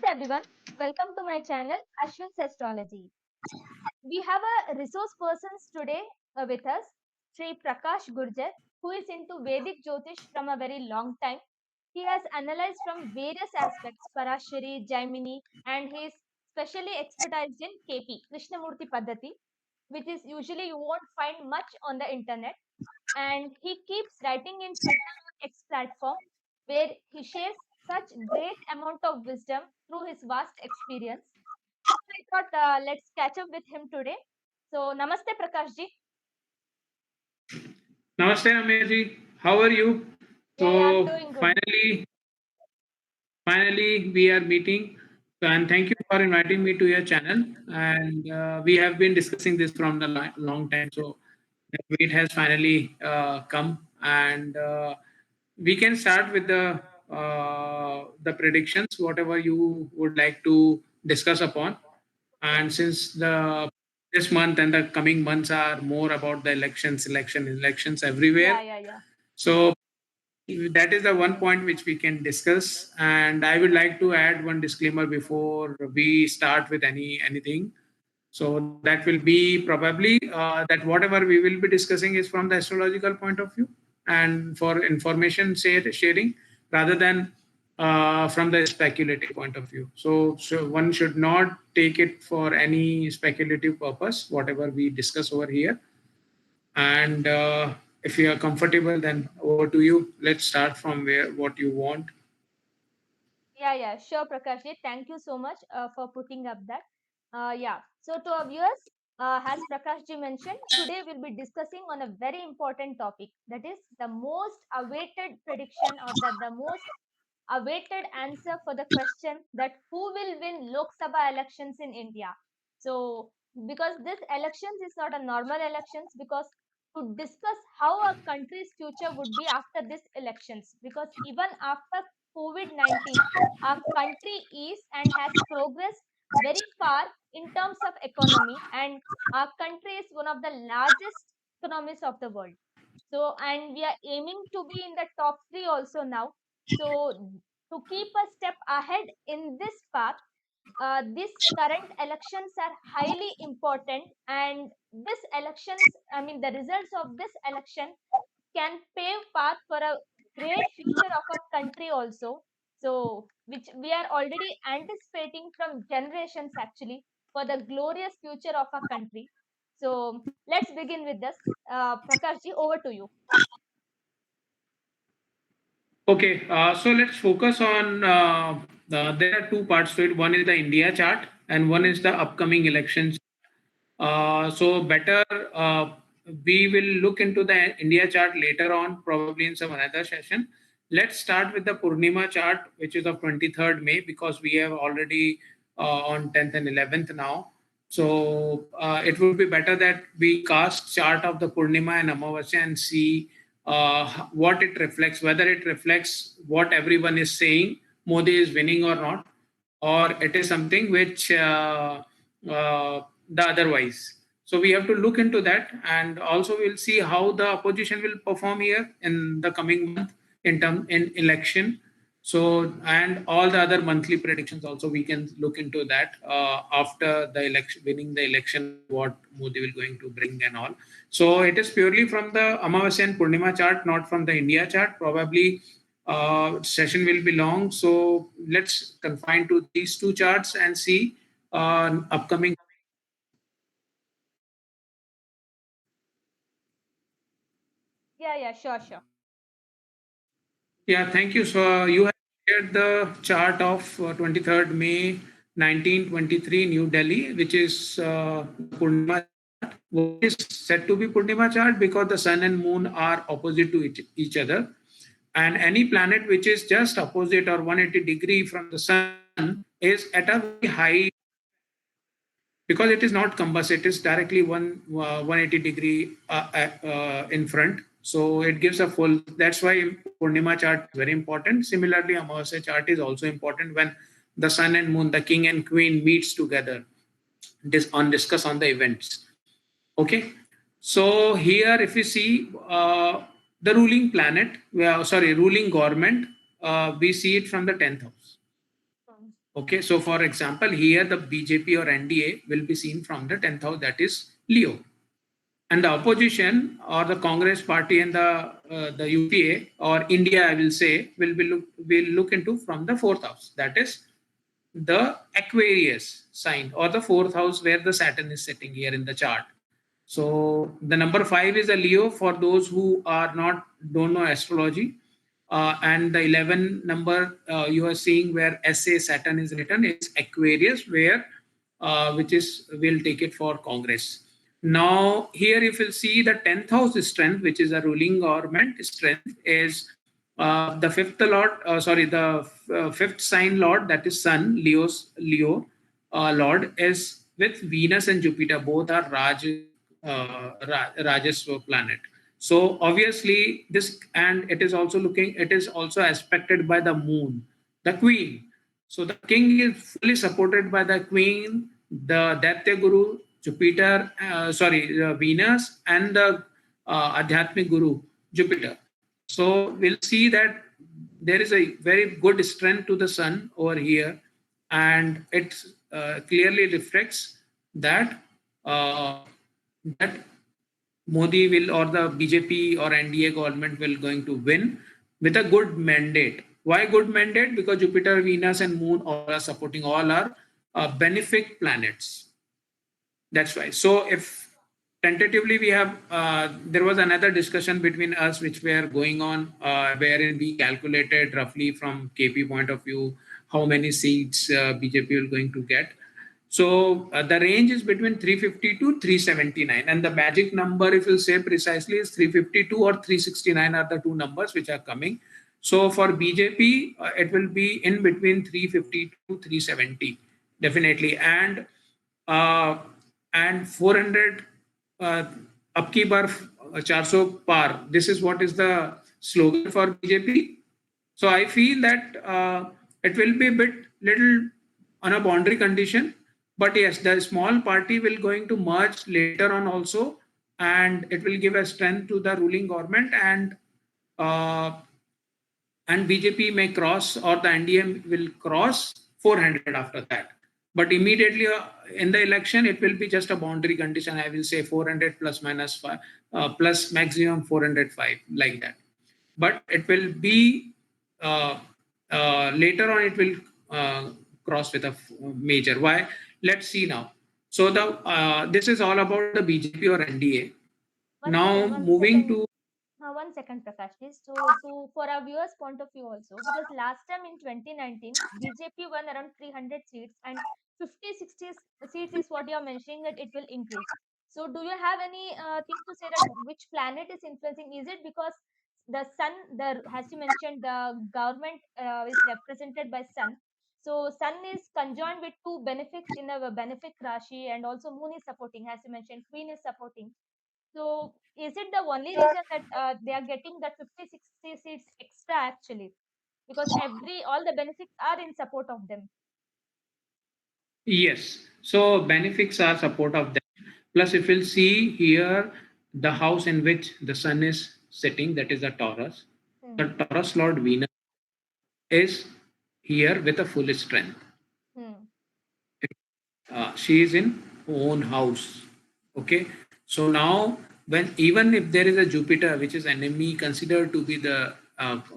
everyone, welcome to my channel Ashwin's Astrology. We have a resource persons today with us, Sri Prakash Gurjar, who is into Vedic Jyotish from a very long time. He has analyzed from various aspects Parashari, Jaimini, and he is specially expertised in KP, Krishnamurti Paddhati, which is usually you won't find much on the internet. And he keeps writing in Twitter on X platform where he shares such great amount of wisdom through his vast experience. I thought let's catch up with him today. So namaste Prakash ji. Namaste, Ameji. How are you? Yeah, I'm So doing good. finally, we are meeting. And thank you for inviting me to your channel. And we have been discussing this from the long time. So the wait has finally come, and we can start with the predictions, whatever you would like to discuss upon. Okay. And since the this month and the coming months are more about the elections Yeah, everywhere. yeah, yeah. So that is the one point which we can discuss. And I would like to add one disclaimer before we start with anything. So that will be probably that whatever we will be discussing is from the astrological point of view and for information sharing rather than from the speculative point of view. So one should not take it for any speculative purpose, whatever we discuss over here. And if you are comfortable, then over to you. Let's start from where what you want. Yeah, sure, Prakash ji. Thank you so much for putting up that. Yeah, so to our viewers, as Prakash ji mentioned, today we'll be discussing on a very important topic, that is the most awaited prediction or the most awaited answer for the question that who will win Lok Sabha elections in India. So, because this elections is not a normal elections, because to discuss how our country's future would be after this elections, because even after COVID-19, our country is and has progressed very far in terms of economy, and our country is one of the largest economies of the world. So, and we are aiming to be in the top three also now. So, to keep a step ahead in this path, these current elections are highly important, and this elections, I mean, the results of this election can pave path for a great future of a country also. So, which we are already anticipating from generations actually for the glorious future of our country. So, let's begin with this. Prakash ji, over to you. Okay, so let's focus on there are two parts to it. One is the India chart, and one is the upcoming elections. So better we will look into the India chart later on, probably in some another session. Let's start with the Purnima chart, which is of 23rd May, because we have already on 10th and 11th now. So it would be better that we cast chart of the Purnima and Amavasya and see what it reflects, whether it reflects what everyone is saying, Modi is winning or not, or it is something which the otherwise. So we have to look into that, and also we'll see how the opposition will perform here in the coming month in election. So and all the other monthly predictions also we can look into that after the election, winning the election, what Modi will going to bring and all. So it is purely from the Amavasya and Purnima chart, not from the India chart. Probably session will be long, so let's confine to these two charts and see upcoming. Yeah, sure. Yeah, thank you. So you have shared the chart of 23rd May 1923 New Delhi, which is Purnima chart. What is said to be Purnima chart because the sun and moon are opposite to each other, and any planet which is just opposite or 180-degree from the sun is at a very high, because it is not compass, it is directly 180-degree in front, so it gives a full. That's why Purnima chart is very important. Similarly, Amavasya chart is also important when the sun and moon, the king and queen, meets together discuss on the events. Okay, so here if you see the ruling planet, ruling government, we see it from the 10th house. Okay, so for example, here the BJP or NDA will be seen from the 10th house, that is Leo, and the opposition or the Congress party and the UPA or India, I will say, will look into from the fourth house, that is the Aquarius sign or the fourth house where the Saturn is sitting here in the chart. So the number five is a Leo for those who are not don't know astrology. And the 11 number you are seeing where SA Saturn is written is Aquarius, where which is will take it for Congress. Now here if you see the 10th house strength, which is a ruling government strength, is the fifth lord. Sorry, the fifth sign lord, that is Sun, Leo lord is with Venus and Jupiter. Both are Rajaswa planet. So obviously this, and it is also looking, it is also aspected by the moon, the queen. So the king is fully supported by the queen, the Daitya Guru, Jupiter, Venus, and the Adhyatmic Guru, Jupiter. So we'll see that there is a very good strength to the sun over here, and it clearly reflects that that Modi will or the BJP or NDA government will going to win with a good mandate. Why good mandate? Because Jupiter, Venus, and Moon all are supporting, all are benefic planets. That's why. So if tentatively we have, there was another discussion between us which were going on, wherein we calculated roughly from KP point of view how many seats BJP will going to get. So the range is between 350 to 379, and the magic number, if you say precisely, is 352 or 369 are the two numbers which are coming. So for BJP, it will be in between 350 to 370, definitely, uh, and 400 uh, up ki bar 400 par. This is what is the slogan for BJP. So I feel that it will be a bit little on a boundary condition, but yes, the small party will going to merge later on also, and it will give a strength to the ruling government, uh, and BJP may cross or the NDM will cross 400 after that. But immediately in the election, it will be just a boundary condition. I will say 400 plus minus 5, plus maximum 405, like that. But it will be uh, later on, it will cross with a major. Why? Let's see now. So the this is all about the BJP or NDA. One Now second, one moving second. to One second, Prakash, please. So, to for our viewers' point of view also, because last time in 2019, BJP won around 300 seats, and 50, 60 seats is what you are mentioning that it will increase. So, do you have any thing to say that which planet is influencing? Is it because the sun, the as you mentioned, the government is represented by sun. So, sun is conjoined with two benefics in a benefic Rashi, and also moon is supporting, as you mentioned, queen is supporting. So is it the only reason that they are getting that 50, 60 seats extra actually? Because all the benefits are in support of them. yes, so benefits are support of them. Plus, if you'll see here, the house in which the sun is sitting, that is the Taurus. The Hmm. Taurus Lord Venus is here with a full strength. Hmm. She is in own house. Okay, so now when even if there is a Jupiter, which is enemy, considered to be the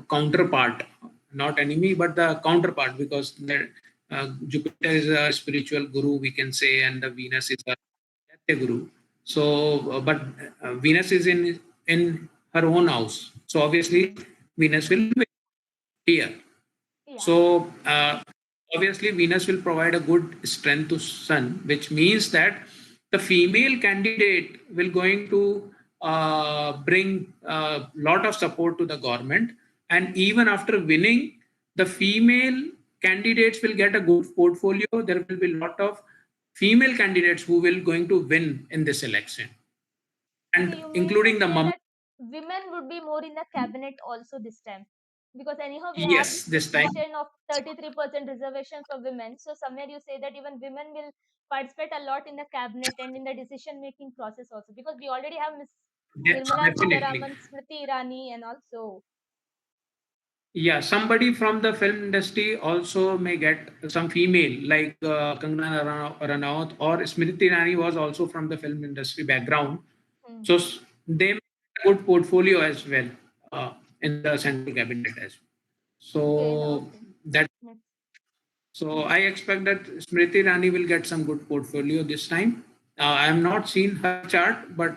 counterpart, not enemy, but the counterpart, because Jupiter is a spiritual guru, we can say, and the Venus is a Datya guru. So, but Venus is in her own house. So obviously, Venus will be here. Yeah. So obviously Venus will provide a good strength to Sun, which means that the female candidate will going to bring a lot of support to the government, and even after winning, the female candidates will get a good portfolio. There will be a lot of female candidates who will going to win in this election, So and you mean to including the say mom. that women would be more in the cabinet also this time? Because anyhow we have Yes, this this time. restriction of 33% reservation for women. So somewhere you say that even women will participate a lot in the cabinet and in the decision making process also. Because we already have Miss Nirmala Definitely. Sitharaman, Smriti Irani, and also. Yeah, somebody from the film industry also may get some female like Kangana Ranaut or Smriti Irani was also from the film industry background. Hmm. So they may get a good portfolio as well in the central cabinet as well. Okay, So okay. that Next. so I expect that Smriti Irani will get some good portfolio this time. I have not seen her chart, but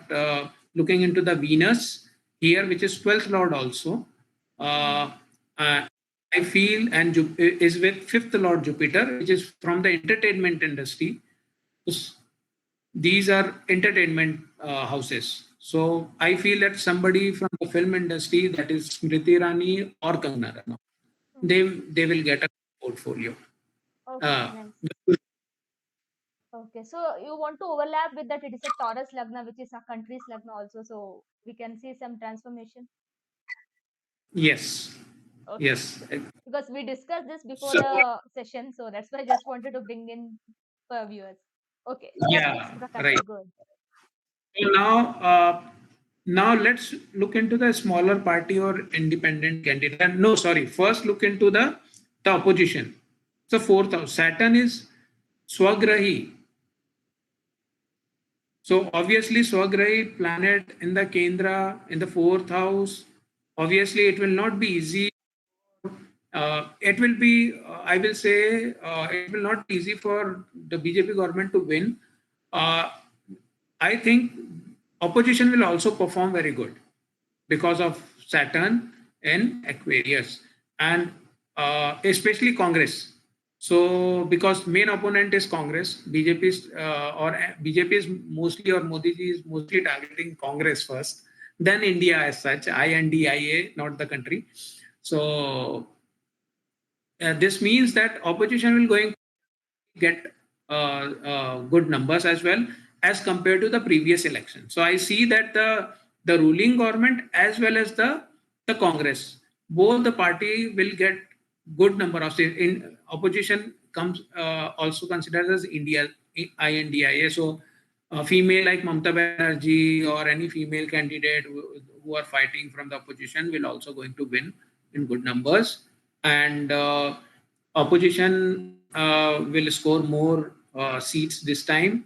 looking into the Venus here, which is 12th Lord also, Hmm. uh, uh, I feel and is with 5th Lord Jupiter, which is from the entertainment industry. So these are entertainment houses. So I feel that somebody from the film industry, that is Smriti Irani or Kangana Ranaut, Hmm. they will get a portfolio. Okay, Uh, nice. Okay, so you want to overlap with that? It is a Taurus Lagna, which is a country's Lagna also. So we can see some transformation. yes, Okay, yes. because we discussed this before So the session, so that's why I just wanted to bring in for viewers. Okay, yes, please, yeah, Prakash, right. good. So now let's look into the smaller party or independent candidate. No, sorry. First, look into the opposition. So fourth house, Saturn is Swagrahi. So obviously, Swagrahi planet in the Kendra in the fourth house. Obviously, it will not be easy. It will be, I will say, it will not be easy for the BJP government to win. Uh, I think opposition will also perform very good because of Saturn in Aquarius and especially Congress. So because main opponent is Congress, BJP is BJP is mostly or Modi ji is mostly targeting Congress first, then India as such, INDIA, not the country. So this means that opposition will going get good numbers as well as compared to the previous election. So I see that the ruling government as well as the Congress, both the party will get good number of seats. In opposition comes also considered as India INDIA. So female like Mamata Banerjee or any female candidate who are fighting from the opposition will also going to win in good numbers and opposition will score more seats this time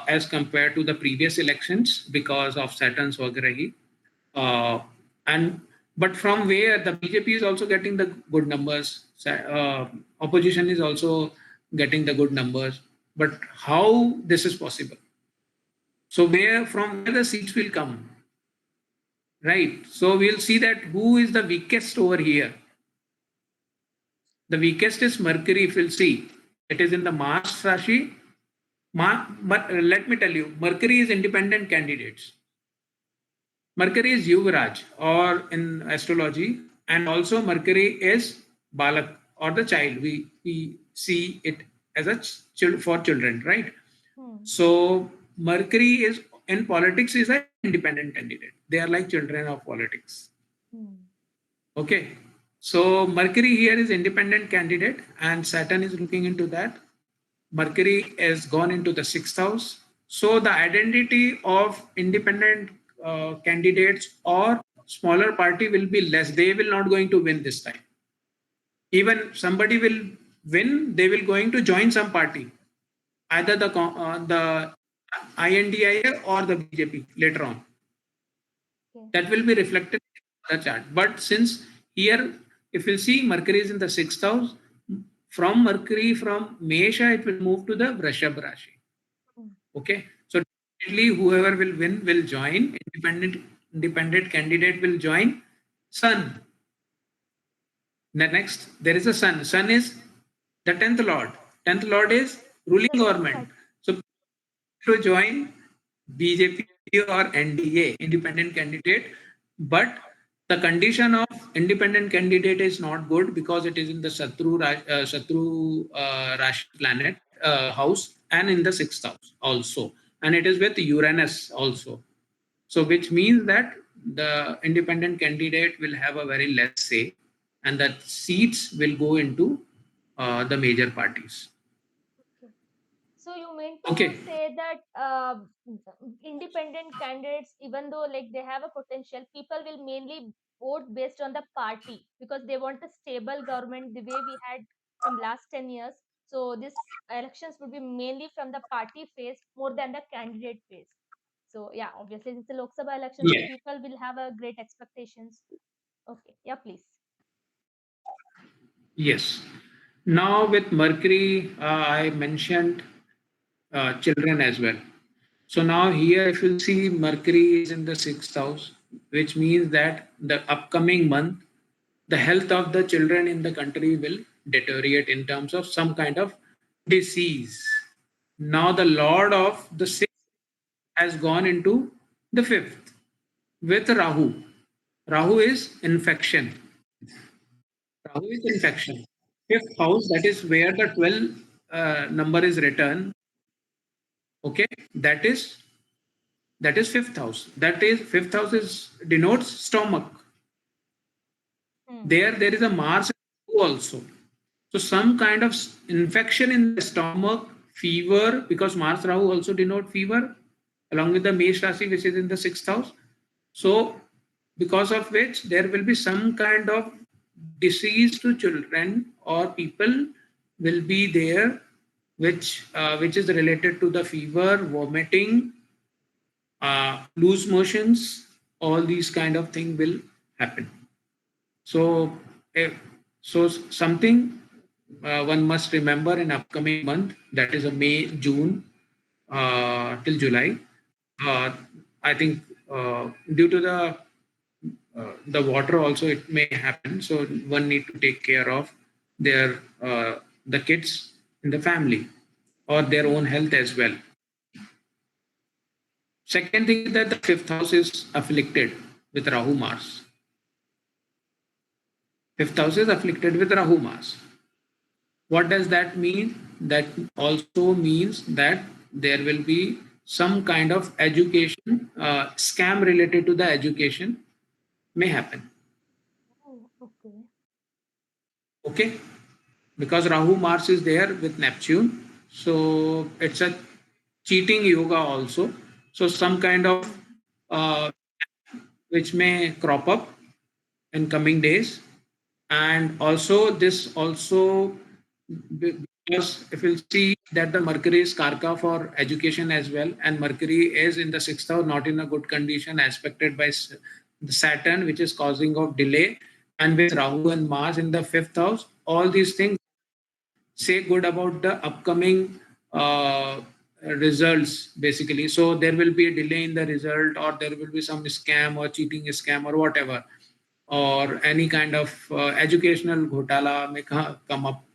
as compared to the previous elections because of Saturn's Vagrahi. Uh, and but from where the BJP is also getting the good numbers, opposition is also getting the good numbers. But how this is possible? So where from where the seats will come, right? So we'll see that who is the weakest over here. The weakest is Mercury, if you'll see. It is in the Mars Rashi. But let me tell you, Mercury is independent candidates. Mercury is Yuvraj or in astrology, and also Mercury is Balak or the child. We see it as a for children, right? Hmm. So Mercury is in politics is an independent candidate. They are like children of politics. Hmm. Okay. So Mercury here is independent candidate, and Saturn is looking into that. Mercury has gone into the sixth house. So the identity of independent candidates or smaller party will be less. They will not going to win this time. Even somebody will win, they will going to join some party, either the INDIA or the BJP later on. Okay. That will be reflected in the chart. But since here, if you see Mercury is in the sixth house, from Mercury from Mesha, it will move to the Vrashab Rashi. Hmm. Okay, so definitely whoever will win will join. Independent candidate will join. Sun. The next there is a Sun. Sun is the tenth lord. Tenth lord is ruling The sixth government. house. So to join BJP or NDA, independent candidate, but the condition of independent candidate is not good because it is in the Satru Rashi planet house and in the sixth house also, and it is with Uranus also. So which means that the independent candidate will have a very less say, and that seats will go into the major parties. Okay. So you mean to Okay. say that independent candidates, even though like they have a potential, people will mainly vote based on the party because they want a stable government the way we had from last 10 years. So this elections would be mainly from the party phase more than the candidate phase. So yeah, obviously it's the Lok Sabha election, so Yes. people will have a great expectations. Okay, yeah, please. Yes. Now with Mercury, I mentioned children as well. So now here, if you'll see, Mercury is in the sixth house, which means that the upcoming month, the health of the children in the country will deteriorate in terms of some kind of disease. Now the Lord of the sixth has gone into the fifth with Rahu. Rahu is infection. Rahu is infection. Fifth house, that is where the 12 number is written. Okay, that is fifth house. That is fifth house is denotes stomach. Hmm. There is a Mars also. So some kind of infection in the stomach, fever, because Mars Rahu also denote fever, along with the Mesh Rashi, which is in the sixth house. So because of which there will be some kind of disease to children or people will be there, which is related to the fever, vomiting, loose motions, all these kind of thing will happen. So, something one must remember in upcoming month, that is a May, June till July. Uh, I think due to the water also it may happen. So one need to take care of their the kids in the family or their own Hmm. health as well. Second thing is that the fifth house is afflicted with Rahu Mars. Fifth house is afflicted with Rahu Mars. What does that mean? That also means that there will be some kind of education scam related to the education may happen. Oh, okay. Okay, because Rahu Mars is there with Neptune, so it's a cheating yoga also. So some kind of Hmm. uh, which may crop up in coming days, and also this also because if you see that the Mercury is karka for education as well, and Mercury is in the sixth house, not in a good condition, aspected by the Saturn, which is causing of delay, and with Rahu and Mars in the fifth house, all these things say good about the upcoming results basically. So there will be a delay in the result, or there will be some scam or cheating scam or whatever, or any kind of educational ghotala may come up.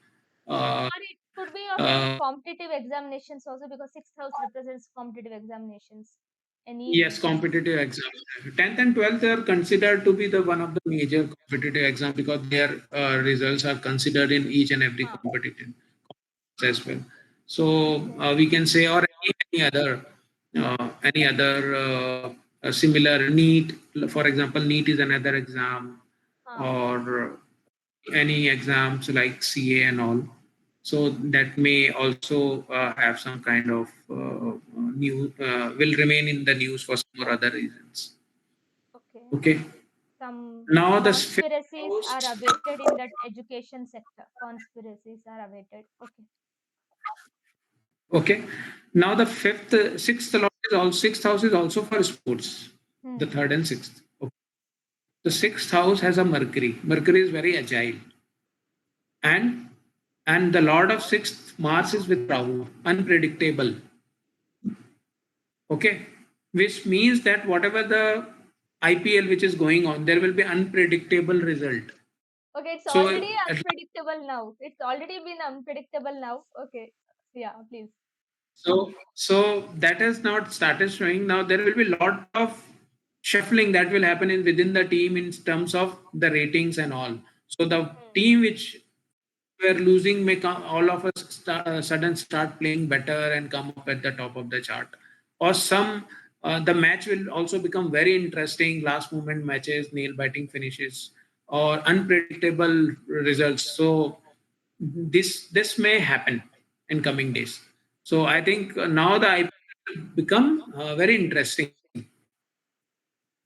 uh, Or it could be of any uh, competitive examinations also because sixth house represents competitive examinations. Any yes, competitive exams, 10th and 12th are considered to be the one of the major competitive exams because their results are considered in each and every huh. competitive as well. So Okay. we can say, or any other similar NEET, for example, NEET is another exam, Huh. or any exams like CA and all. So that may also have some kind of new will remain in the news for some or other reasons. Okay. Okay. Some Now the fifth conspiracies house. are awaited in that education sector. Conspiracies are awaited. Okay. Okay. Now the sixth lot is all sixth house is also for sports. The Hmm. third and sixth. Okay. The sixth house has a Mercury. Mercury is very agile, and the Lord of sixth Mars is with Rahu, unpredictable. Okay, which means that whatever the IPL which is going on, there will be unpredictable result. Okay, it's So already unpredictable now. It's already been unpredictable now. Okay. Yeah, please. so that has not started showing. Now there will be a lot of shuffling that will happen in within the team in terms of the ratings and all. So the Hmm. team which were losing may come, all of us sudden start playing better and come up at the top of the chart, or some the match will also become very interesting, last moment matches, nail biting finishes, or unpredictable results. So this may happen in coming days. So I Okay. think now the IPL will become very interesting.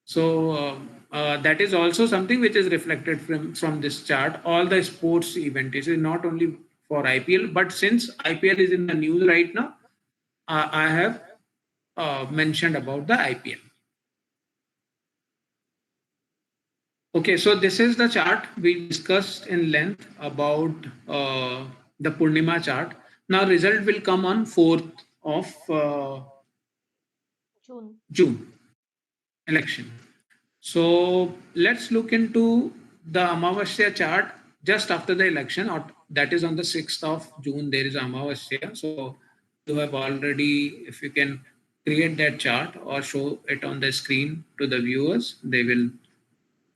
So that is also something which is reflected from this chart. All the sports event, it is not only for IPL, but since IPL is in the news right now, I have mentioned about the IPL. Okay, so this is the chart we discussed in length about the Purnima chart. Now result will come on 4th of June. June election. So let's look into the Amavasya chart just after the election, or that is on the 6th of June. There is Amavasya. So you have already, if you can create that chart or show it on the screen to the viewers, they will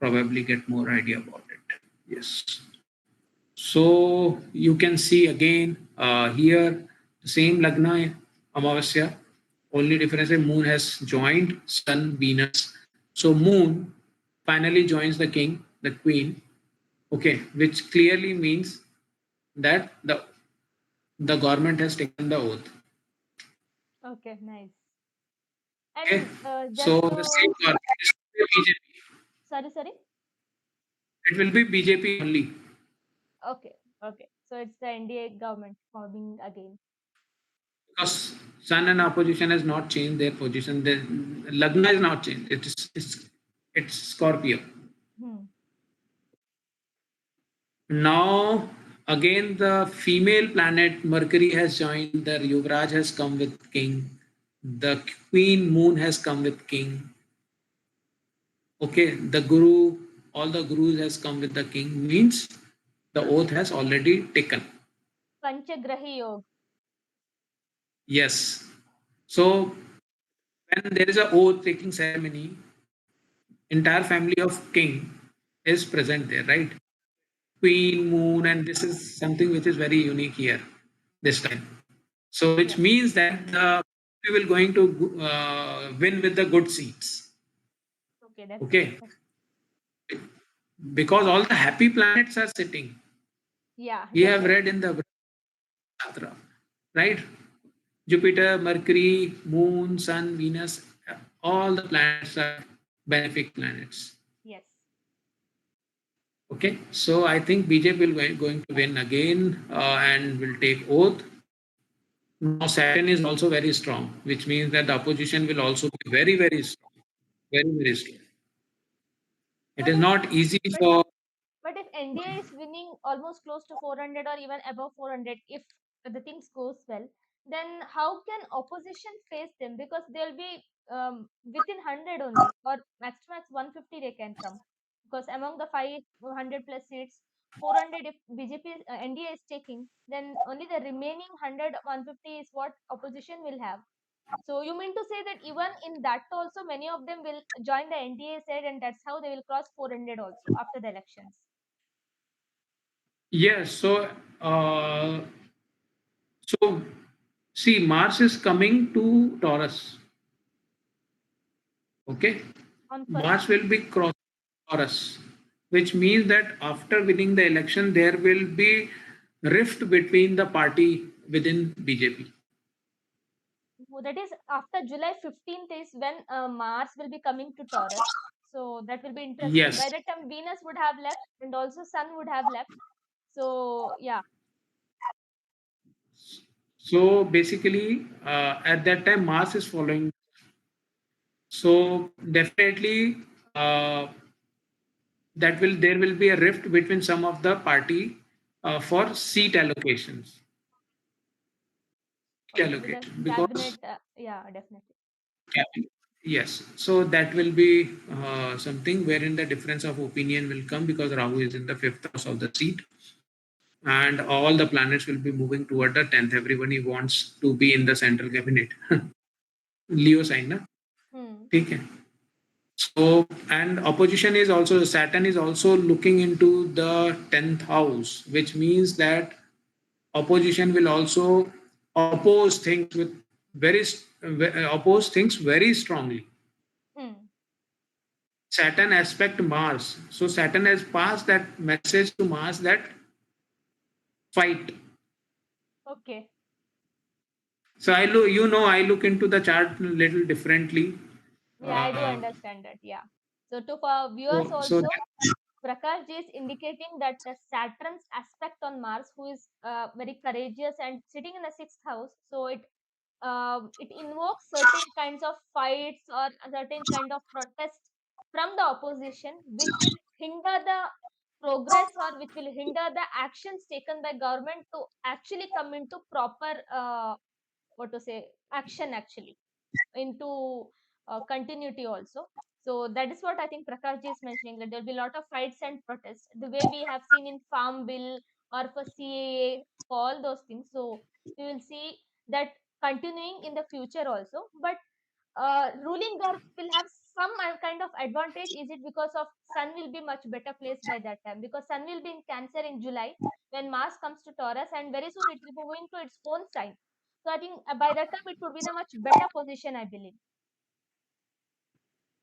probably get more idea about it. Yes. So you can see again here the same Lagna Amavasya. Only difference is Moon has joined Sun, Venus. So Moon finally joins the King, the Queen. Okay, which clearly means that the government has taken the oath. Okay, nice. Okay, And so just the same to, government is BJP. sorry, sorry. It will be BJP only Okay, okay. So it's the NDA government forming again. because Sun and opposition has not changed their position. The Lagna is not changed. It's Scorpio. Hmm. Now again the female planet Mercury has joined. The Yuvraj has come with King. The Queen Moon has come with King. Okay, the Guru, all the Gurus has come with the King. Means the oath has already taken. Panchagrahi Yoga. Yes. So when there is a oath taking ceremony, entire family of King is present there, right? Queen, Moon, and this is something which is very unique here this time. So, which Yes. means that we will going to win with the good seats. Okay, that's Okay, that's because all the happy planets are sitting. yeah, We have read definitely. in the Shastra, right? Jupiter, Mercury, Moon, Sun, Venus, all the planets are benefic planets. Yes. Okay, so I think BJP will going to win again and will take oath. Now Saturn is also very strong, which means that the opposition will also be very, very strong, very, very strong. It But is if not easy but for. But if NDA is winning almost close to 400 or even above 400, if the things goes well, then how can opposition face them? Because they'll be within 100 only, or max to max 150 they can come. Because among the 500 plus seats, 400 if BJP NDA is taking, then only the remaining 100 150 is what opposition will have. So you mean to say that even in that also many of them will join the NDA side, and that's how they will cross 400 also after the elections. Yes, uh, so see, Mars is coming to Taurus. Okay, On Mars first. will be crossing Taurus, which means that after winning the election, there will be rift between the party within BJP. That is after July 15th is when Mars will be coming to Taurus. So that will be interesting. By Yes. that time, Venus would have left and also Sun would have left. So yeah, So basically, at that time, Mars is following. So definitely, that will there will be a rift between some of the party for seat allocations. Seat okay, with the allocation cabinet, because yeah, definitely. yes, so that will be something wherein the difference of opinion will come because Rahu is in the fifth house of the seat, and all the planets will be moving toward the 10th. Everybody wants to be in the central cabinet. Leo sign, na? Hmm. ठीक है. So, and opposition is also, Saturn is also looking into the 10th house, which means that opposition will also oppose things with oppose things very strongly. Hmm. Saturn aspect Mars. So Saturn has passed that message to Mars that fight. Okay. So I look, I look into the chart a little differently. Yeah, I do Uh, understand that. Yeah. So to our viewers So also, Prakash ji is indicating that the Saturn's aspect on Mars, who is very courageous and sitting in the sixth house, so it invokes certain kinds of fights or a certain kind of protest from the opposition, which will hinder the progress or which will hinder the actions taken by government to actually come into proper what to say action actually into continuity also. So that is what I think Prakash ji is mentioning, that there will be a lot of fights and protests, the way we have seen in Farm Bill or for CAA, for all those things. So we will see that continuing in the future also. But ruling government will have some kind of advantage. Is it because of Sun will be much better placed by that time? Because Sun will be in Cancer in July when Mars comes to Taurus, and very soon it will go into its own sign. So I think by that time it would be in a much better position, I believe.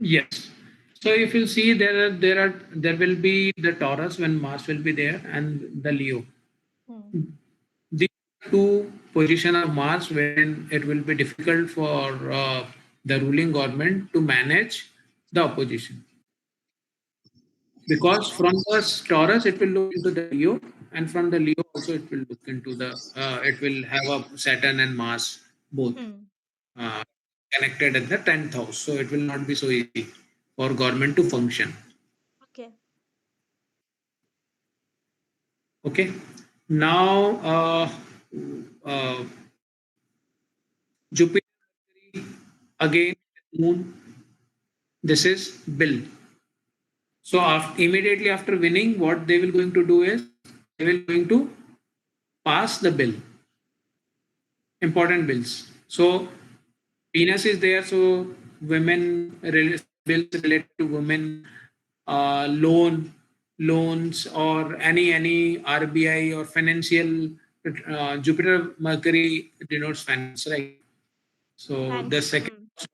yes. So if you see there will be the Taurus when Mars will be there and the Leo. Hmm. These two position of Mars wherein it will be difficult for the ruling government to manage the opposition, because from the Taurus it will look into the Leo, and from the Leo also it will look into the it will have a Saturn and Mars both Hmm. uh, connected at the 10th house, so it will not be so easy for government to function. Okay. Okay, now uh, Jupiter again, Moon. This is Bill. So immediately after winning, what they will going to do is they will going to pass the bill, important bills. So Venus is there, so some bills related to women, loans or any RBI or financial. Jupiter Mercury denotes finance, right? So the Thanks. second Hmm.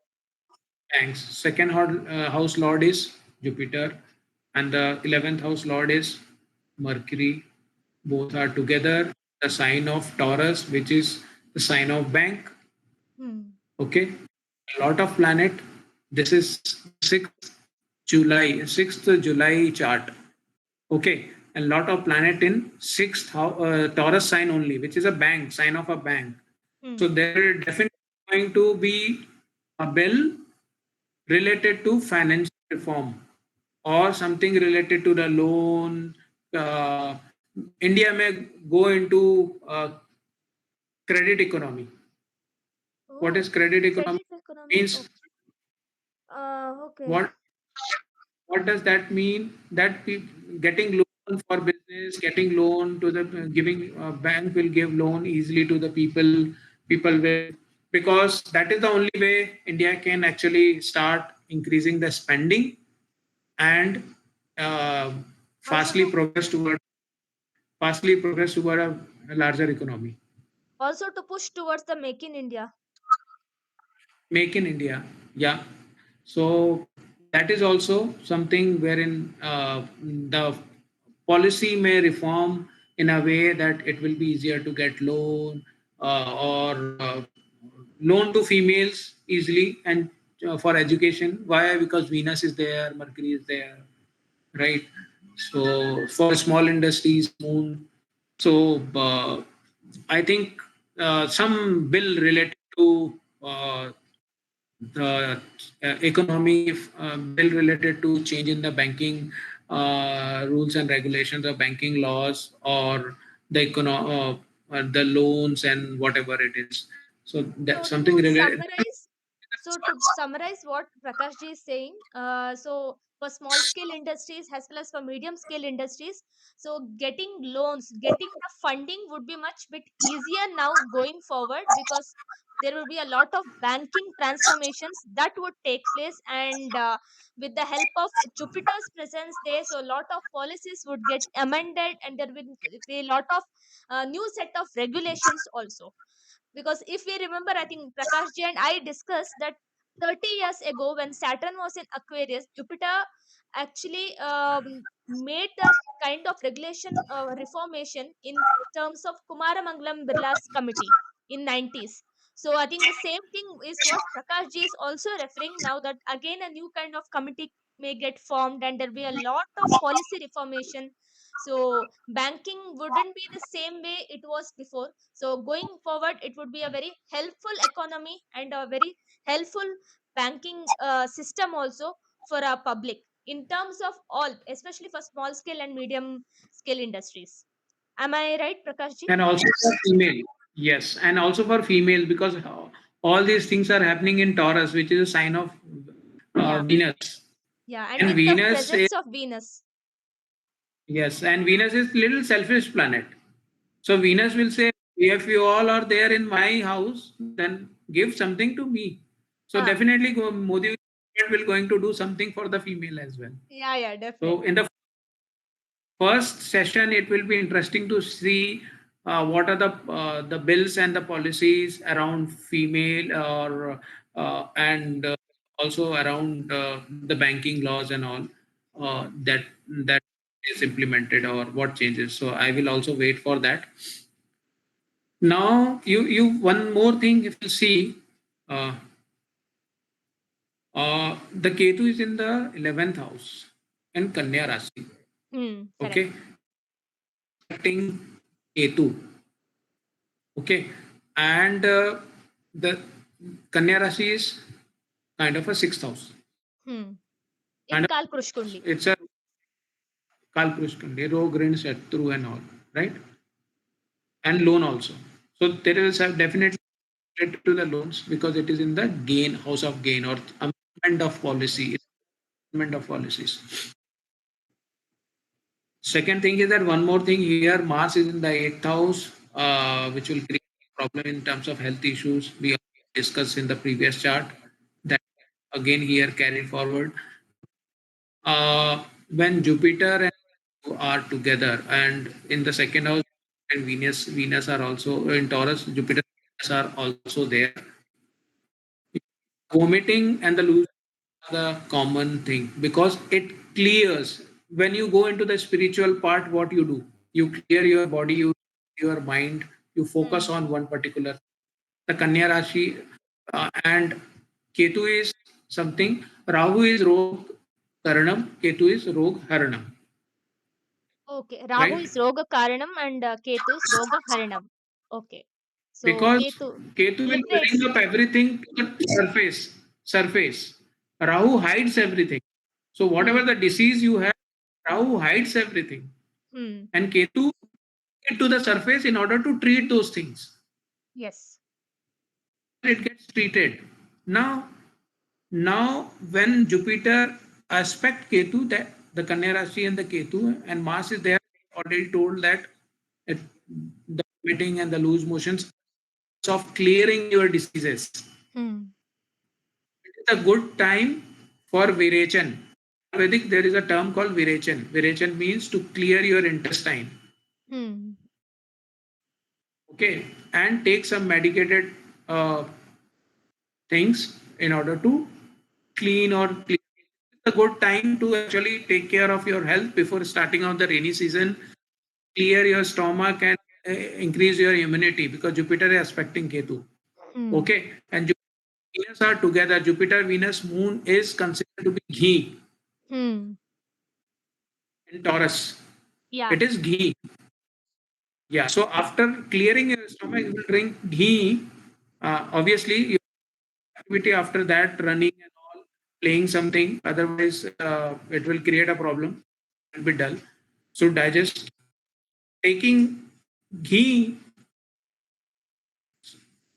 thanks. Second house lord is Jupiter, and the 11th house lord is Mercury. Both are together. The sign of Taurus, which is the sign of bank. Hmm. Okay, a lot of planet. This is 6th July chart. Okay, a lot of planet in sixth house, Taurus sign only, which is a bank sign of a bank. So Hmm. there is definitely going to be a bill related to financial reform or something related to the loan. Uh, India may go into credit economy. What is Oh, credit economy? credit economy. Oh, Means okay. what what does that mean? That getting loan for business, getting loan to the giving bank will give loan easily to the people. People will, because that is the only way India can actually start increasing the spending and uh, Also fastly to progress toward fastly progress toward a larger economy. push towards the Make in India. Make in India, yeah. So that is also something wherein the policy may reform in a way that it will be easier to get loan or loan to females easily and for education. Why? Because Venus is there, Mercury is there, right? So for small industries, moon. So I think some bill related to the economy bill related to change in the banking rules and regulations of banking laws or the loans and whatever it is. So that So something related. to summarize what Prakash ji is saying, so for small scale industries as well as for medium scale industries, so getting loans, getting the funding would be much bit easier now going forward, because there will be a lot of banking transformations that would take place, and with the help of Jupiter's presence there, so a lot of policies would get amended, and there will be a lot of new set of regulations also. Because if we remember, I think Prakash ji and I discussed that 30 years ago when Saturn was in Aquarius, Jupiter actually made the kind of regulation reformation in terms of Kumaramangalam Birla's committee in 90s. So I think the same thing is what Prakash ji is also referring now, that again a new kind of committee may get formed, and there'll be a lot of policy reformation. So banking wouldn't be the same way it was before. So going forward, it would be a very helpful economy and a very helpful banking system also for our public, in terms of all, especially for small scale and medium scale industries. Am I right, Prakash ji? And also for female. Yes, and also for female, because all these things are happening in Taurus, which is a sign of Yeah, Venus. yeah, and And with the Venus is, presence of Venus. yes, and Venus is little selfish planet. So Venus will say, if you all are there in my house, then give something to me. So Huh. definitely Modi will going to do something for the female as well. Yeah, yeah, So in definitely. the first session, it will be interesting to see what are the bills and the policies around female or and also around the banking laws and all that is implemented or what changes. So I will also wait for that. Now you one more thing if you see uh, the Ketu is in the 11th house in Kanya Rasi. Correct. Okay, affecting Ketu. Okay, and the Kanya Rashi is kind of a sixth house. Hmm. In Kind of Kalprush Kundi. it's a Kalprushkundi, Rog, Rin, Shatru, and all, right? And loan also. So there is a definitely related to the loans because it is in the gain house of gain or amendment of policy, amendment of policies. Second thing is that one more thing here, Mars is in the eighth house, which will create problem in terms of health issues. We discussed in the previous chart that again here carried forward. When Jupiter and are together, and in the second house, and Venus are also in Taurus. Jupiter and Venus are also there. Vomiting and the lose are the common thing because it clears. When you go into the spiritual part, what you do? You clear your body, your mind, you focus Hmm. on one particular. The Kanya Rashi and Ketu is something. Rahu is Rog Karanam, Ketu is Rog Haranam, Okay. Rahu right? is Roga Karanam and Ketu is Roga Haranam. Okay. So Because Ketu Ketu will liberates. bring up everything to the surface. Rahu hides everything. So whatever Hmm. the disease you have, Rahu hides everything. Hmm. And Ketu it to the surface in order to treat those things. Yes. It gets treated. Now, now when Jupiter aspect Ketu, that the Kanya Rashi and the Ketu and Mars is there, already told that it, the vomiting and the loose motions of clearing your diseases. Hmm. It is a good time for Virechan. Vedic, there is a term called Virechan. Virechan means to clear your intestine. Hmm. Okay, and take some medicated uh, things in order to clean or clean. It's a good time to actually take care of your health before starting out the rainy season. Clear your stomach and increase your immunity because Jupiter is aspecting Ketu. Hmm. Okay, and Venus are together. Jupiter, Venus, Moon is considered to be ghee Hmm. in Taurus. Yeah. It is ghee. Yeah. So after clearing your stomach, you will drink ghee. Obviously, your activity after that, running and all, playing something. Otherwise, it will create a problem. It will be dull. So digest. Taking ghee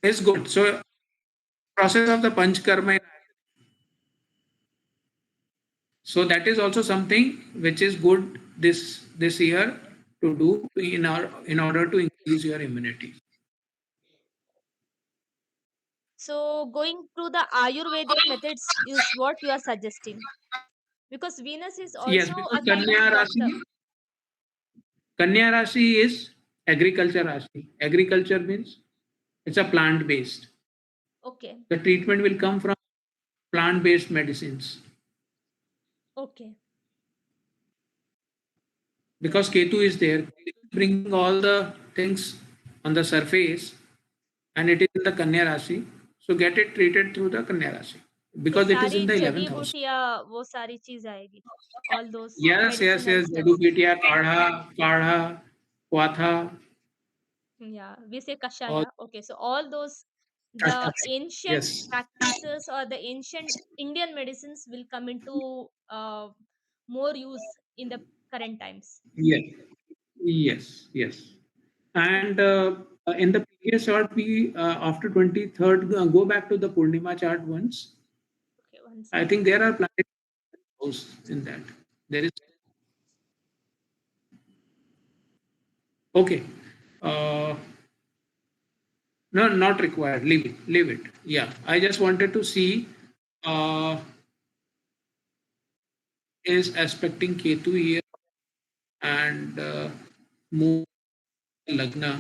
is good. So process of the panch karma. So that is also something which is good this year to do in order to increase your immunity. So going through the Ayurvedic methods is what you are suggesting, because Venus is Yes, also because a kind of doctor. Kanya Rashi is agriculture Rashi. Agriculture means it's a plant based. Okay. The treatment will come from plant based medicines Okay. because Ketu is there, bringing all the things on the surface, and it is in the Kanya Rashi. So get it treated through the Kanya Rashi. ये because it is सारी in the जड़ी 11th house. बूटियाँ वो सारी चीज आएगी. All those Yes, medicinal stuffs. Jadupetiya, Kadha, Kwatha, Yeah, we say all kashaya. Okay, so all those the Kashaya. ancient Yes, practices or the ancient Indian medicines will come into more use in the current times. yes, yes. And Okay, in the previous chart, we after 23rd go back to the Purnima chart once. okay, one I second. think there are planets house in that. There is okay. Uh, no, not required. Leave it. Leave it. Yeah, I just wanted to see uh, is aspecting Ketu here and Moon Lagna.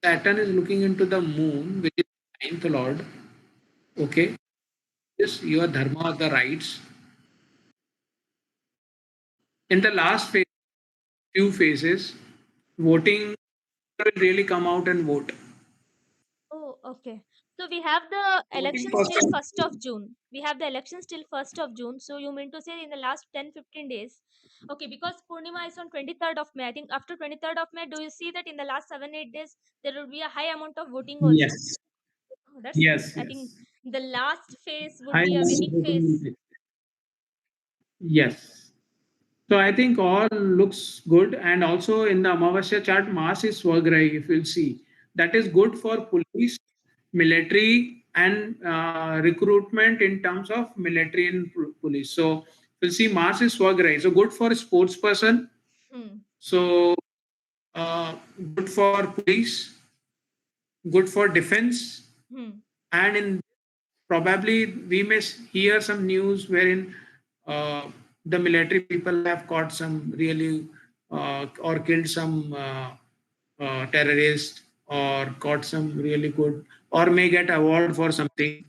Saturn is looking into the Moon, which is ninth lord. Okay, this your dharma, the rights. In the last phase, few phases, voting will really come out and vote. Oh, okay. So we have the Voting elections till person. 1st of June. We have the elections till 1st of June. So you mean to say in the last 10-15 days? Okay, because Purnima is on 23rd of May. I think after 23rd of May, do you see that in the last 7-8 days, there will be a high amount of voting also? Yes, Oh, that's good. yes, I think yes. the last phase would High be a amount of winning voting will phase. take. Yes. So I think all looks good, and also in the Amavasya chart, Mars is Swagrahi. If you'll see, that is good for police, military, and recruitment in terms of military and police. So we'll see Mars is Swagrahi. So good for sports person. Hmm. So good for police, good for defense, Hmm. and in probably we may hear some news wherein the military people have caught some really or killed some terrorists or caught some really good or may get award for something.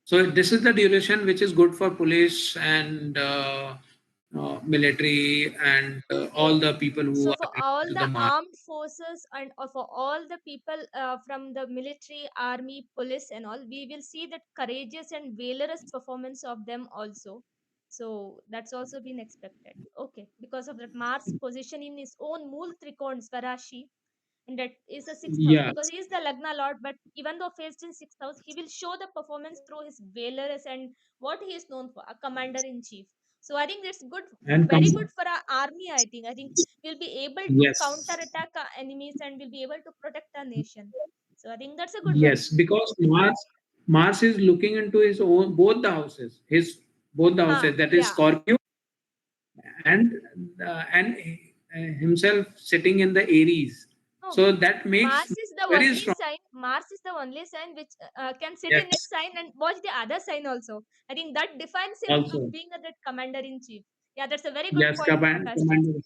So this is the duration which is good for police and military and all the people who So are for all to the the mark. armed forces and for all the people from the military, army, police, and all, we will see that courageous and valorous performance of them also. So that's also been expected. Okay, because of that Mars position in his own Mool Trikon Svarashi, and that is the sixth house Yeah, because he is the Lagna Lord. But even though faced in sixth house, he will show the performance through his valorous and what he is known for, a commander in chief. So I think that's good, and very come. good for our army. I think we'll be able to Yes. counter attack our enemies and we'll be able to protect our nation. So I think that's a good one. Yes, because Mars is looking into his own both the houses, his both the Huh? houses that is Yeah. Scorpio and himself sitting in the Aries. No, So that makes Mars is the very only strong. sign. Mars is the only sign which can sit in its Yes, sign and watch the other sign also. I think that defines him also being a that commander in chief. Yeah, that's a very good yes, point, Prakash ji. commander.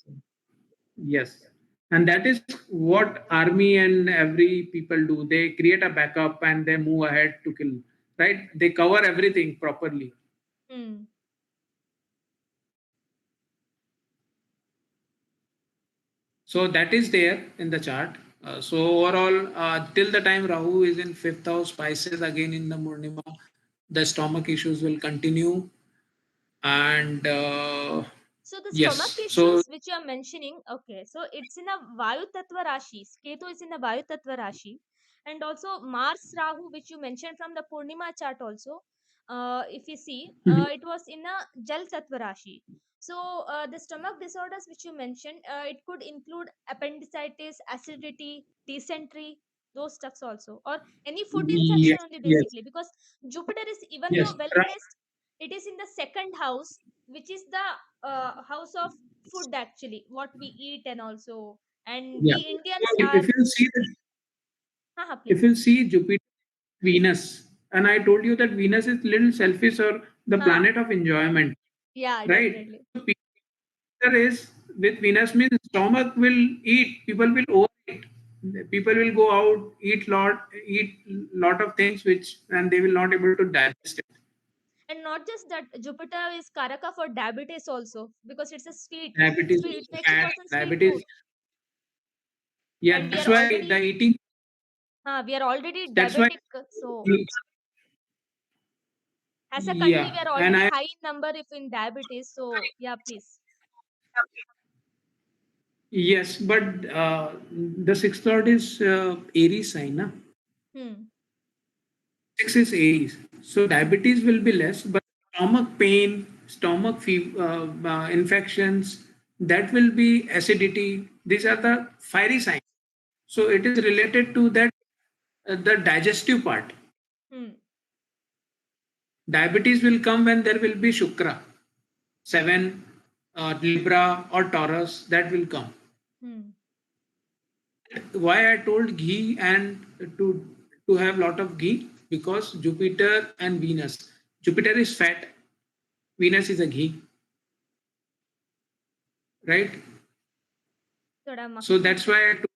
Yes, and that is what army and every people do. They create a backup and they move ahead to kill. Right? They cover everything properly. Hmm. So that is there in the chart. So overall, till the time Rahu is in fifth house, Pisces again in the Murnima, the stomach issues will continue. And So the stomach yes, so issues which you are mentioning, okay, so it's in a Vayu Tattva Rashi. Ketu is in the Vayu Tattva Rashi. And also Mars Rahu, which you mentioned from the Purnima chart also. If you see, it was in a Jal Tattva Rashi. So the stomach disorders which you mentioned, it could include appendicitis, acidity, dysentery, those stuffs also, or any food infection yes, only yes, basically, because Jupiter is, even yes, though well placed, it is in the second house, which is the house of food actually, what we eat. And also, and yeah. we Indians So are. Haha, if please. you see Jupiter, Venus, and I told you that Venus is little selfish or the Huh. planet of enjoyment, Yeah, right? definitely. So Peter is with Venus means stomach will eat, people will overeat. People will go out, eat lot of things which and they will not able to digest it. And not just that, Jupiter is Karaka for diabetes also, because it's a sweet. Diabetes Sweet, it makes a and person sweet diabetes. tooth. Yeah, And that's why the eating. we are already That's why. diabetic. So as a country, Yeah, we are and already I. high in number if in diabetes. So yeah, please. Yes, but the sixth lord is Aries sign, na? Hmm. Six is Aries, so diabetes will be less, but stomach pain, stomach fever, infections, that will be acidity. These are Hmm. the fiery signs. So it is related to that the digestive part. Hmm. Diabetes will come when there will be Shukra, 7, Libra or Taurus, that will come. Hmm. Why I told ghee and to have lot of ghee, because Jupiter and Venus. Jupiter is fat, Venus is a ghee, right? Thoda So makhan, that's why I told,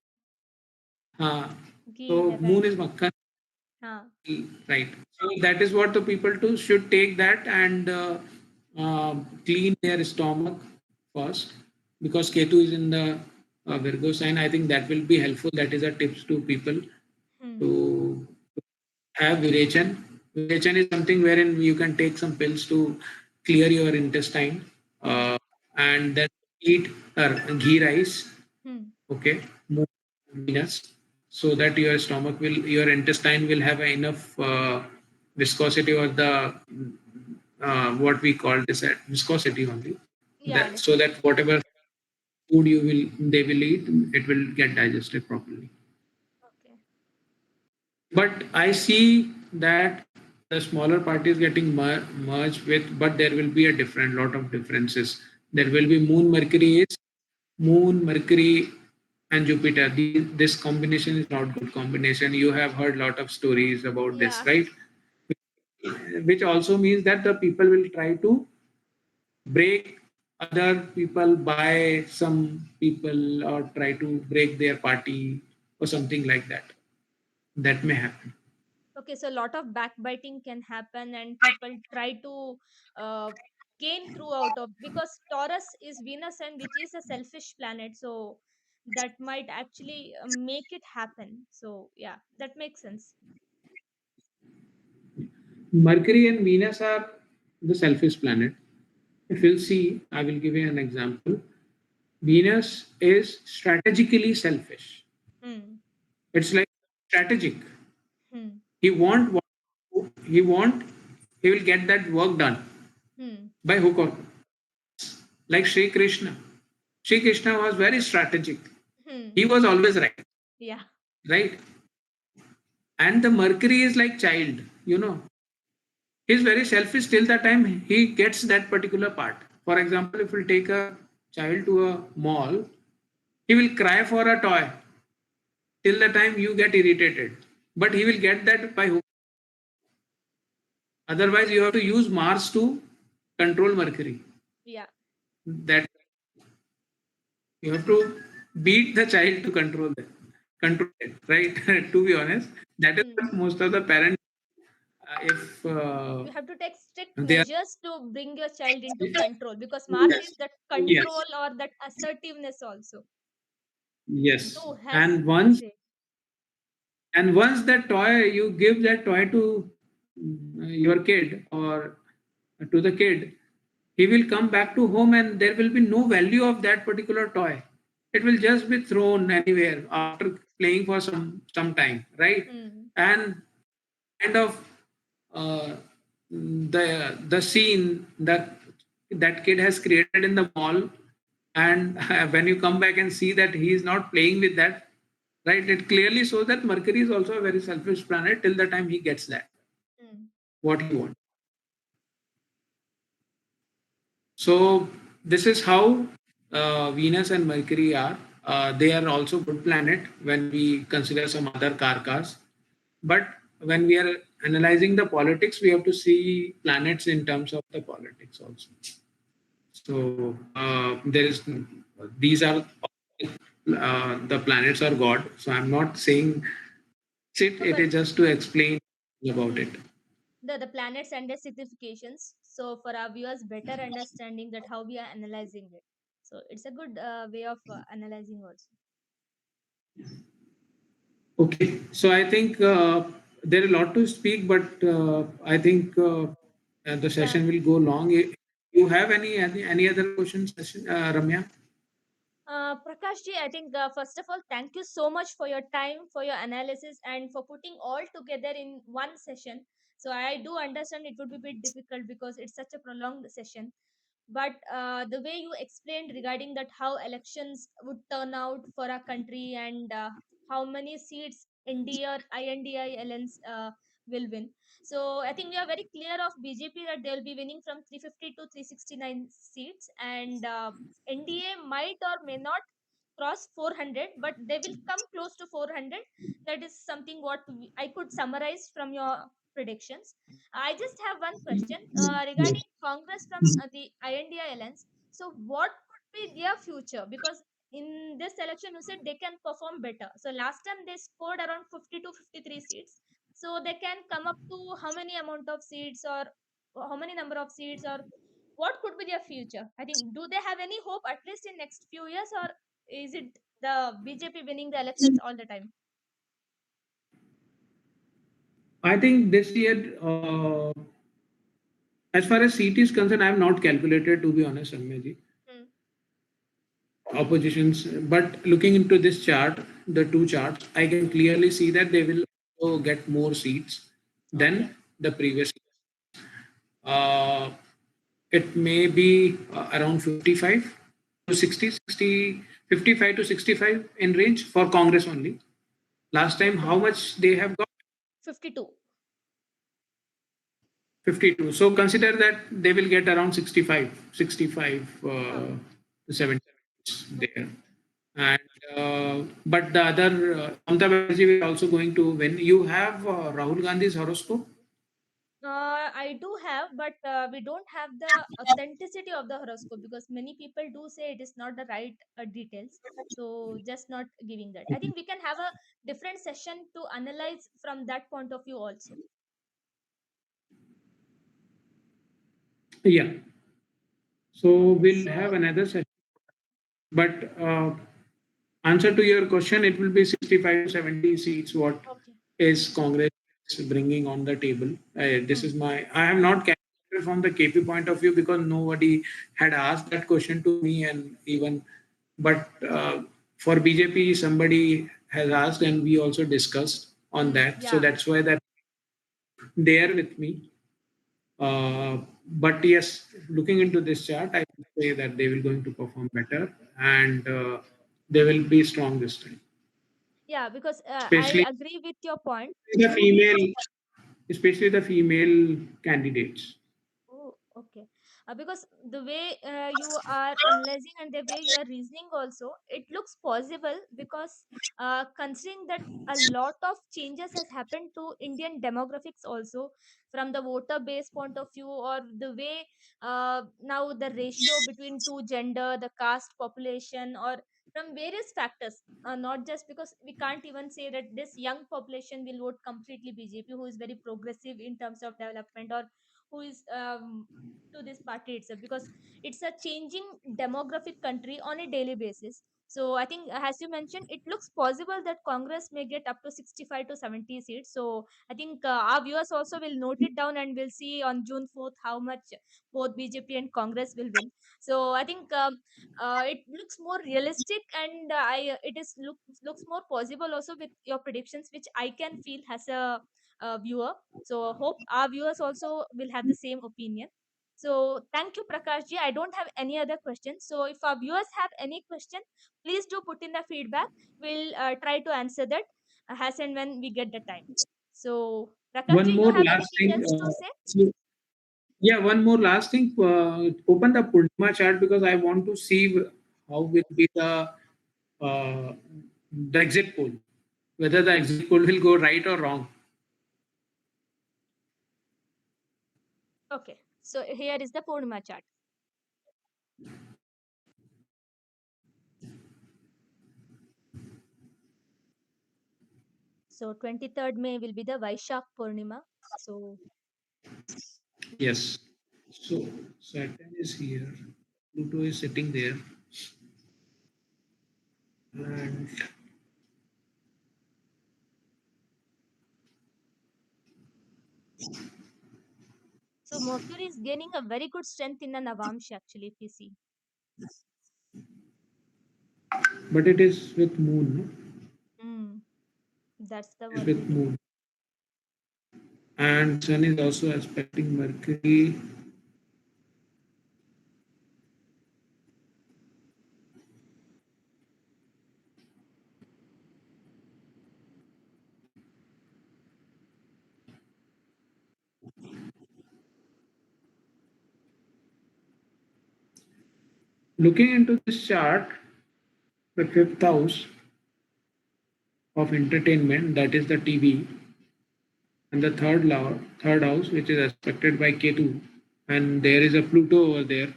uh, ghee so heaven. moon is Makhan, Haan. right? So that is what the people too should take that and clean their stomach first, because Ketu is in the Virgo sign. I think that will be helpful. That is a tips to people Hmm. to have Virechan. Virechan is something wherein you can take some pills to clear your intestine, Hmm. uh, and then eat ghee rice, Hmm. okay, more Venus, so that your stomach will, your intestine will have enough viscosity, or the what we call this at viscosity only. Yeah, That so that definitely. whatever food you will they will eat, it will get digested properly. Okay. But I see that the smaller parties getting merged with, but there will be a different lot of differences. There will be Moon, Mercury, and Jupiter. This combination is not good combination. You have heard lot of stories about this, Yeah. right? Which also means that the people will try to break other people, by some people, or try to break their party or something like that. That may happen. Okay, so a lot of backbiting can happen, and people try to uh, gain throughout of, because Taurus is Venus and which is a selfish planet. So that might actually make it happen. So yeah, that makes sense. Mercury and Venus are the selfish planet. If you'll see, I will give you an example. Venus is strategically selfish. Hmm. It's like strategic. Hmm. He want what he want. He will get that work done Hmm. by hook or crook. Like Sri Krishna. Sri Krishna was very strategic. Hmm. He was always right, Yeah. right? And the Mercury is like child. He's very selfish till the time he gets that particular part. For example, if we take a child to a mall, he will cry for a toy till the time you get irritated. But he will get that by hook. Otherwise, you have to use Mars to control Mercury. Yeah. That you have to beat the child to control it, right? To be honest, that is Hmm. what most of the parents, if You have to take strict they are, measures to bring your child into control, because Mars is that control yes, or that assertiveness also. yes, Do has and a once say. that toy, you give that toy to your kid, or to the kid, he will come back to home and there will be no value of that particular toy. It will just be thrown anywhere after playing for some time, right? Hmm. And kind of uh, the scene that that kid has created in the mall, and when you come back and see that he is not playing with that, right, it clearly shows that Mercury is also a very selfish planet till the time he gets that Hmm. what he wants. So this is how Venus and Mercury are. They are also good planet when we consider some other karkas. But when we are analyzing the politics, we have to see planets in terms of the politics also. So there is these are the planets are God. So I'm not saying it. No, It but is just to explain about it. hmm. the planets and their significations. So for our viewers, better understanding that how we are analyzing it. So it's a good way of analyzing also. Okay, so I think there are a lot to speak, but I think the Yeah. session will go long. You have any other questions, Ramya? Prakashji, I think first of all, thank you so much for your time, for your analysis, and for putting all together in one session. So I do understand it would be a bit difficult because it's such a prolonged session. But the way you explained regarding that how elections would turn out for our country, and how many seats NDA or INDI alliance will win. So I think we are very clear of BJP that they will be winning from 350 to 369 seats, and NDA might or may not cross 400, but they will come close to 400. That is something what I could summarize from your predictions. I just have one question regarding Congress from the INDI alliance. So, what could be their future? Because in this election, you said they can perform better. So, last time they scored around 50 to 53 seats. So, they can come up to how many amount of seats, or how many number of seats, or what could be their future? I think, do they have any hope at least in next few years, or is it the BJP winning the elections all the time? I think this year, as far as seat is concerned, I have not calculated, to be honest, Ramya, Hmm. oppositions. But looking into this chart, the two charts, I can clearly see that they will also get more seats Okay. than the previous. Uh, it may be around 55 to 60, 60, 55 to 65 in range for Congress only. Last time, how Okay. much they have got? 52. 52. So consider that they will get around 65, 65 Huh. to 70 there. Okay. And but the other Mamata Banerjee will also going to win. You have Rahul Gandhi's horoscope. I do have, but we don't have the authenticity of the horoscope because many people do say it is not the right details. So just not giving that. I think we can have a different session to analyze from that point of view also. Yeah. So Okay. we'll So have another session. But answer to your question, it will be 65 to 70 seats. What okay. is Congress bringing on the table? This Hmm. is my. I have not calculated from the KP point of view because nobody had asked that question to me, and even. But for BJP, somebody has asked, and we also discussed on Hmm. that. So Yeah. that's why that there with me. But yes, looking into this chart, I would say that they will going to perform better, and they will be strong this time, Yeah. Because I especially agree with your point. the female, especially the female candidates. Oh, okay. Because the way you are analyzing and the way you are reasoning also, it looks possible because considering that a lot of changes has happened to Indian demographics also from the voter base point of view, or the way now the ratio between two gender, the caste population, or from various factors. Not just because we can't even say that this young population will vote completely BJP, who is very progressive in terms of development, or who is to this party itself, because it's a changing demographic country on a daily basis. So I think, as you mentioned, it looks possible that Congress may get up to 65 to 70 seats. So I think our viewers also will note it down, and we'll see on June 4th how much both BJP and Congress will win. So I think it looks more realistic, and it is looks more possible also with your predictions, which I can feel as a viewer. So hope our viewers also will have the same opinion. So thank you, Prakash ji. I don't have any other questions. So if our viewers have any question, please do put in the feedback. We'll try to answer that as and when we get the time. So Prakash One ji, you more have last anything thing. else to say? Yeah, one more last thing. Open the Purnima chart because I want to see how will be uh, the exit poll, whether the exit poll will go right or wrong. Okay. So here is the Purnima chart. So 23rd May will be the Vaishak Purnima. So Yes. So Saturn is here. Pluto is sitting there, and So Mercury is gaining a very good strength in the Navamshi actually, if you see. but it is with Moon. No? Hmm. That's the It is with vulnerability. Moon, and Sun is also aspecting Mercury. Looking into this chart, the fifth house of entertainment, that is the TV, and the third house, which is aspected by Ketu, and there is a Pluto over there.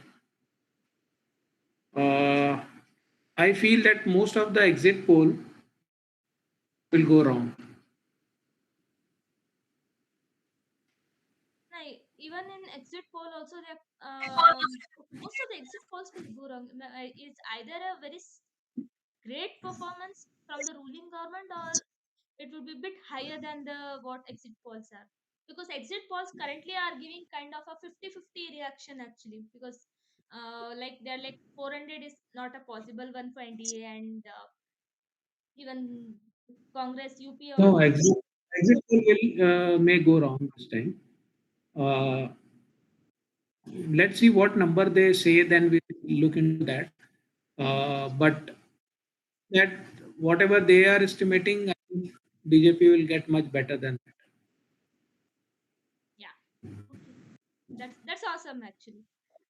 Uh, I feel that most of the exit poll will go wrong. Right. Even in exit poll also, most of the exit polls will go wrong. It's either a very great performance from the ruling government, or it will be a bit higher than the what exit polls are, because exit polls currently are giving kind of a 50-50 reaction actually, because like they're like 400 is not a possible one for NDA, and even Congress UP No, also. exit poll will may go wrong this time. Uh, let's see what number they say, then we look into that. But that whatever they are estimating, I think BJP will get much better than that. Yeah. Okay. That's awesome actually.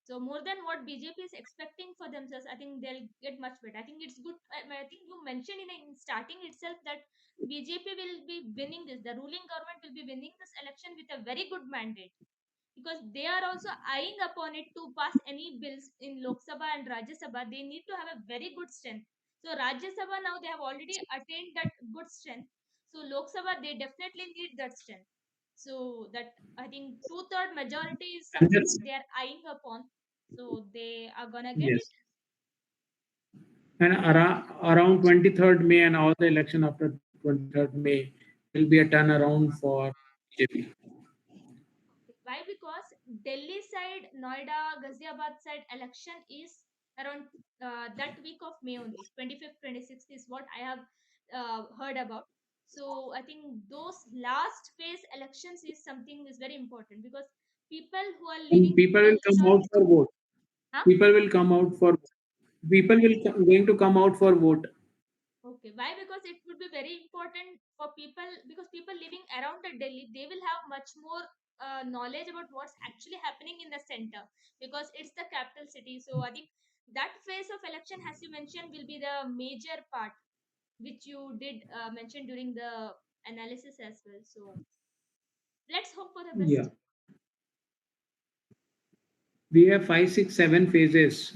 So more than what BJP is expecting for themselves, I think they'll get much better. I think it's good. I think you mentioned in starting itself that BJP will be winning this. The ruling government will be winning this election with a very good mandate, because they are also eyeing upon it to pass any bills in Lok Sabha and Rajya Sabha. They need to have a very good strength. So Rajya Sabha now they have already attained that good strength. So Lok Sabha they definitely need that strength. So that I think two-third majority is And something that's they are eyeing upon. So they are gonna get it. yes. And around 23rd May and all the election after 23rd May will be a turnaround for BJP. Why? Because Delhi side, Noida, Ghaziabad side election is around that week of May only. 25th, 26th is what I have heard about. So I think those last phase elections is something is very important, because people who are And living people will close come or out for vote. huh? People will come out for going to come out for vote. Okay, why? Because it would be very important for people, because people living around the Delhi, they will have much more knowledge about what's actually happening in the center, because it's the capital city. So I think that phase of election, as you mentioned, will be the major part, which you did mention during the analysis as well. So let's hope for the Yeah. best. We have five, six, seven phases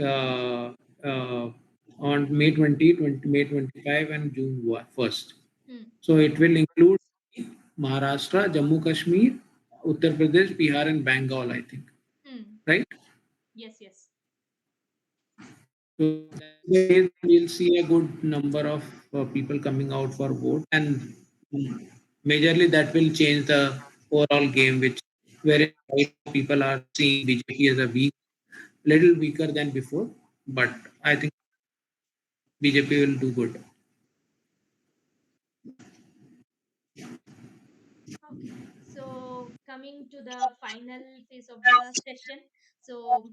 on May 25, and June 1st. Hmm. So it will include Maharashtra, Jammu Kashmir, Uttar Pradesh, Bihar, and Bengal, I think. Hmm. Right? Yes. Yes. So that's the way we'll see a good number of people coming out for vote, and mm, majorly that will change the overall game, which wherein right now people are seeing BJP as a little weaker than before, but I think BJP will do good. Okay, so coming to the final phase of the session. So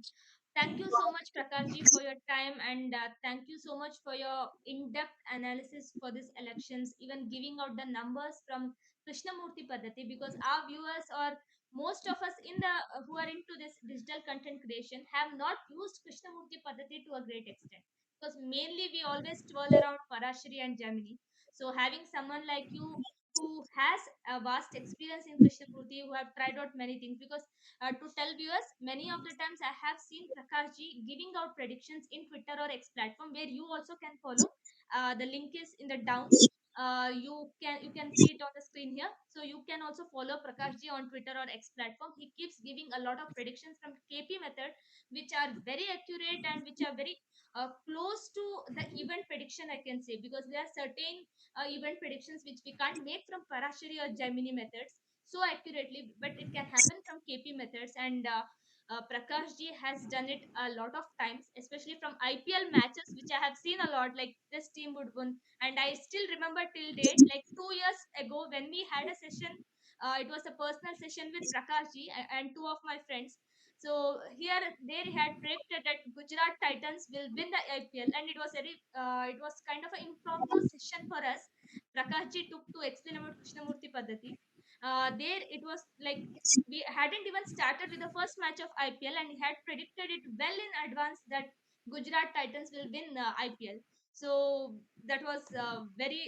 thank you so much, Prakashji, for your time, and thank you so much for your in-depth analysis for these elections, even giving out the numbers from Krishnamurti Paddhati, because our viewers or most of us in the who are into this digital content creation have not used Krishnamurti Paddhati to a great extent, because mainly we always twirl around Parashari and Gemini. So having someone like you who has a vast experience in Krishnamurti, who have tried out many things, because to tell viewers, many of the times I have seen Prakash ji giving out predictions in Twitter or X platform, where you also can follow. The link is in the down. You can see it on the screen here. So you can also follow Prakash ji on Twitter or X platform. He keeps giving a lot of predictions from KP method, which are very accurate and which are very close to the event prediction, I can say, because there are certain event predictions which we can't make from Parashari or Gemini methods so accurately, but it can happen from KP methods. And Prakash ji has done it a lot of times, especially from IPL matches, which I have seen a lot. Like this team would win, and I still remember till date, like 2 years ago when we had a session. It was a personal session with Prakash ji and two of my friends. So here, there he had predicted that Gujarat Titans will win the IPL, and it was kind of an impromptu session for us. Prakash ji took to explain about Krishnamurti Paddhati. There it was like we hadn't even started with the first match of IPL, and he had predicted it well in advance that Gujarat Titans will win IPL. So that was very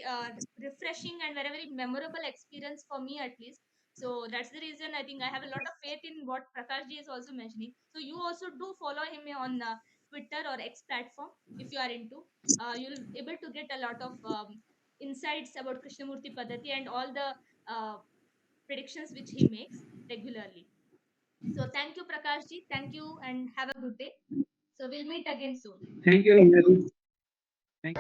refreshing and very very memorable experience for me, at least. So that's the reason I think I have a lot of faith in what Prakash ji is also mentioning. So you also do follow him on Twitter or X platform if you are into. You'll able to get a lot of insights about Krishnamurti Paddhati and all the uh, predictions which he makes regularly. So thank you, Prakash ji. Thank you and have a good day. So we'll meet again soon. Thank you, Ramya. Thank